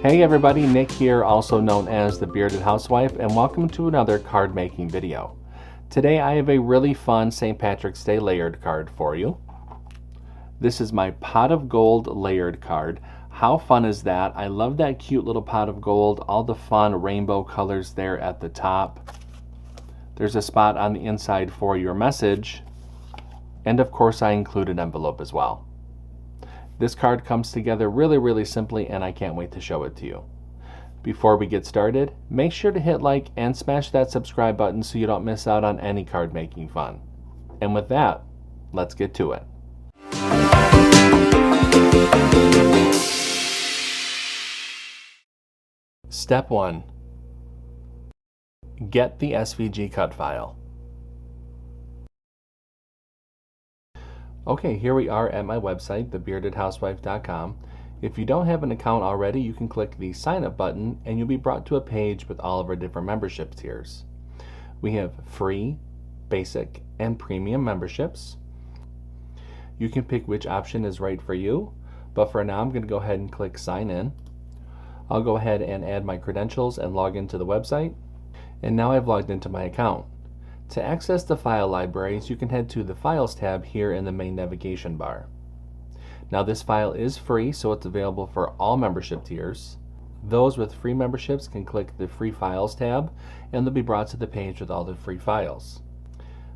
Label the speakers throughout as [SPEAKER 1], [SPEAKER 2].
[SPEAKER 1] Hey everybody, Nick here, also known as the Bearded Housewife, and welcome to another card making video. Today I have a really fun St. Patrick's Day layered card for you. This is my pot of gold layered card. How fun is that? I love that cute little pot of gold, all the fun rainbow colors there at the top. There's a spot on the inside for your message, and of course I include an envelope as well. This card comes together really simply, and I can't wait to show it to you. Before we get started, make sure to hit like and smash that subscribe button so you don't miss out on any card making fun. And with that, let's get to it. Step 1. Get the SVG cut file. Okay, here we are at my website, thebeardedhousewife.com. If you don't have an account already, you can click the sign up button and you'll be brought to a page with all of our different membership tiers. We have free, basic, and premium memberships. You can pick which option is right for you, but for now I'm going to go ahead and click sign in. I'll go ahead and add my credentials and log into the website. And now I've logged into my account. To access the file libraries, you can head to the Files tab here in the main navigation bar. Now this file is free, so it's available for all membership tiers. Those with free memberships can click the Free Files tab, and they'll be brought to the page with all the free files.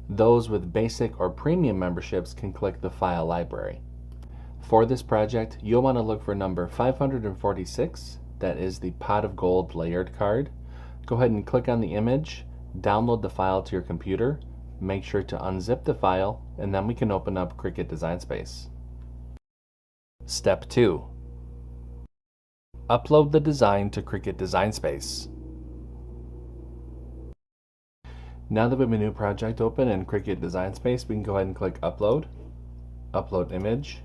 [SPEAKER 1] Those with basic or premium memberships can click the File Library. For this project, you'll want to look for number 546, that is the Pot of Gold layered card. Go ahead and click on the image, download the file to your computer, make sure to unzip the file, and then we can open up CRICUT Design Space. Step 2. Upload the design to CRICUT Design Space. Now that we have a new project open in CRICUT Design Space, we can go ahead and click Upload, Upload Image,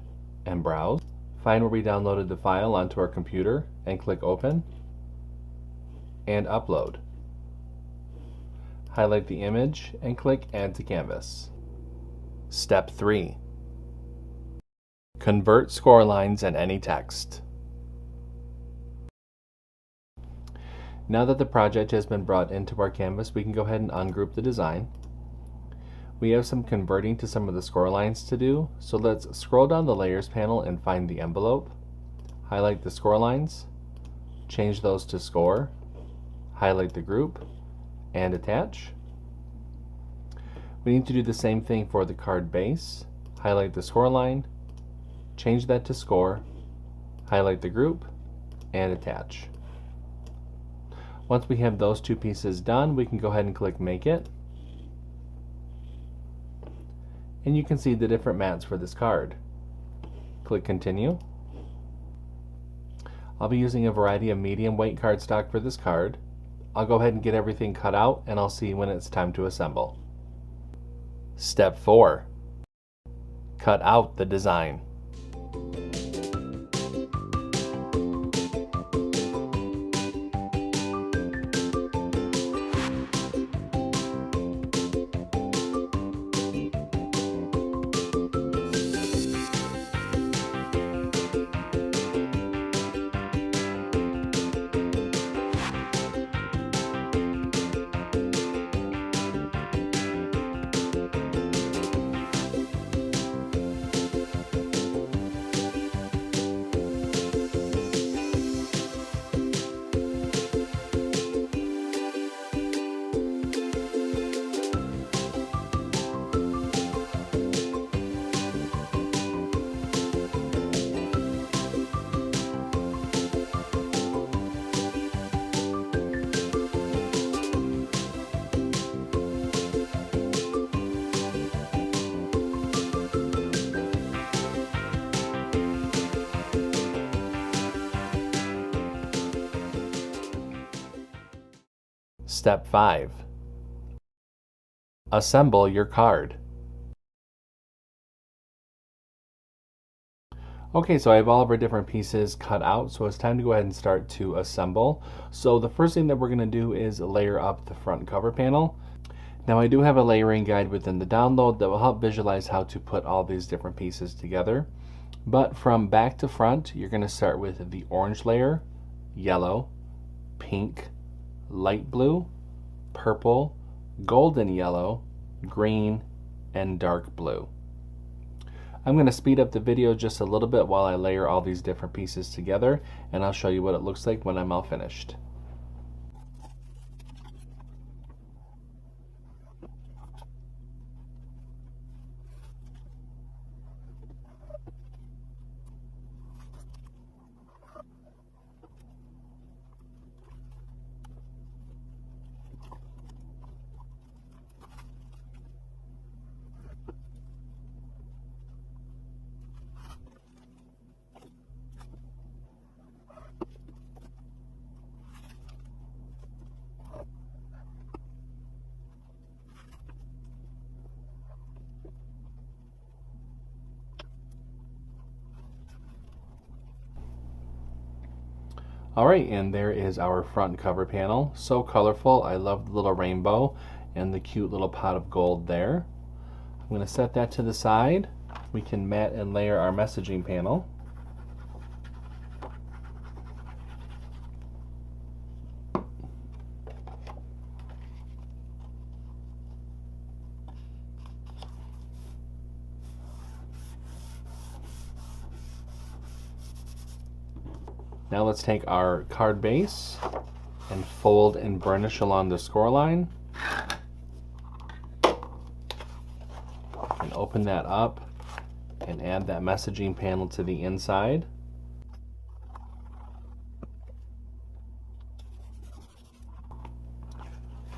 [SPEAKER 1] and Browse. Find where we downloaded the file onto our computer and click Open, and Upload. Highlight the image and click Add to Canvas. Step 3. Convert score lines and any text. Now that the project has been brought into our canvas, we can go ahead and ungroup the design. We have some converting to some of the score lines to do, so let's scroll down the Layers panel and find the envelope. Highlight the score lines, change those to score, highlight the group, and attach. We need to do the same thing for the card base. Highlight the score line, change that to score, highlight the group, and attach. Once we have those two pieces done, we can go ahead and click Make It. And you can see the different mats for this card. Click Continue. I'll be using a variety of medium weight cardstock for this card. I'll go ahead and get everything cut out, and I'll see when it's time to assemble. Step 4. Cut out the design. Step 5. Assemble your card. Okay, so I have all of our different pieces cut out, so it's time to go ahead and start to assemble. So the first thing that we're going to do is layer up the front cover panel. Now I do have a layering guide within the download that will help visualize how to put all these different pieces together. But from back to front, you're going to start with the orange layer, yellow, pink, light blue, purple, golden yellow, green, and dark blue. I'm going to speed up the video just a little bit while I layer all these different pieces together, and I'll show you what it looks like when I'm all finished. Alright, and there is our front cover panel. So colorful. I love the little rainbow and the cute little pot of gold there. I'm going to set that to the side. We can mat and layer our messaging panel. Now let's take our card base and fold and burnish along the score line. And open that up and add that messaging panel to the inside.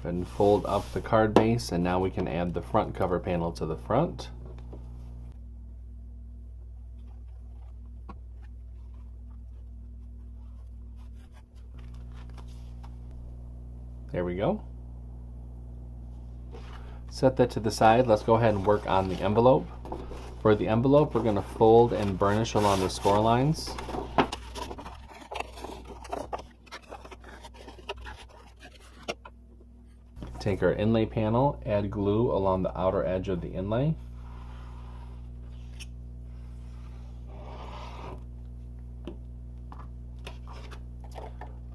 [SPEAKER 1] And fold up the card base, and now we can add the front cover panel to the front. There we go. Set that to the side. Let's go ahead and work on the envelope. For the envelope, we're going to fold and burnish along the score lines. Take our inlay panel, add glue along the outer edge of the inlay.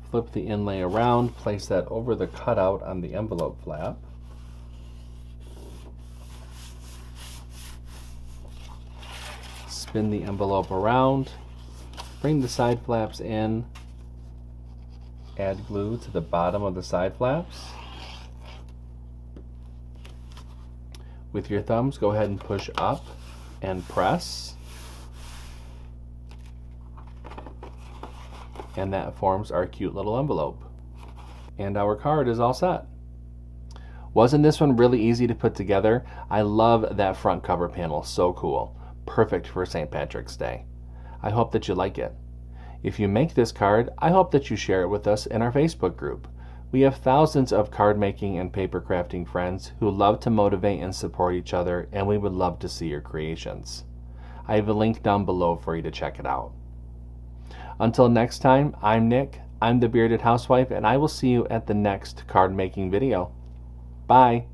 [SPEAKER 1] Flip the inlay around, place that over the cutout on the envelope flap. Spin the envelope around, bring the side flaps in, add glue to the bottom of the side flaps. With your thumbs, go ahead and push up and press. And that forms our cute little envelope. And our card is all set. Wasn't this one really easy to put together? I love that front cover panel, so cool. Perfect for St. Patrick's Day. I hope that you like it. If you make this card, I hope that you share it with us in our Facebook group. We have thousands of card making and paper crafting friends who love to motivate and support each other, and we would love to see your creations. I have a link down below for you to check it out. Until next time, I'm Nick, I'm the Bearded Housewife, and I will see you at the next card making video. Bye!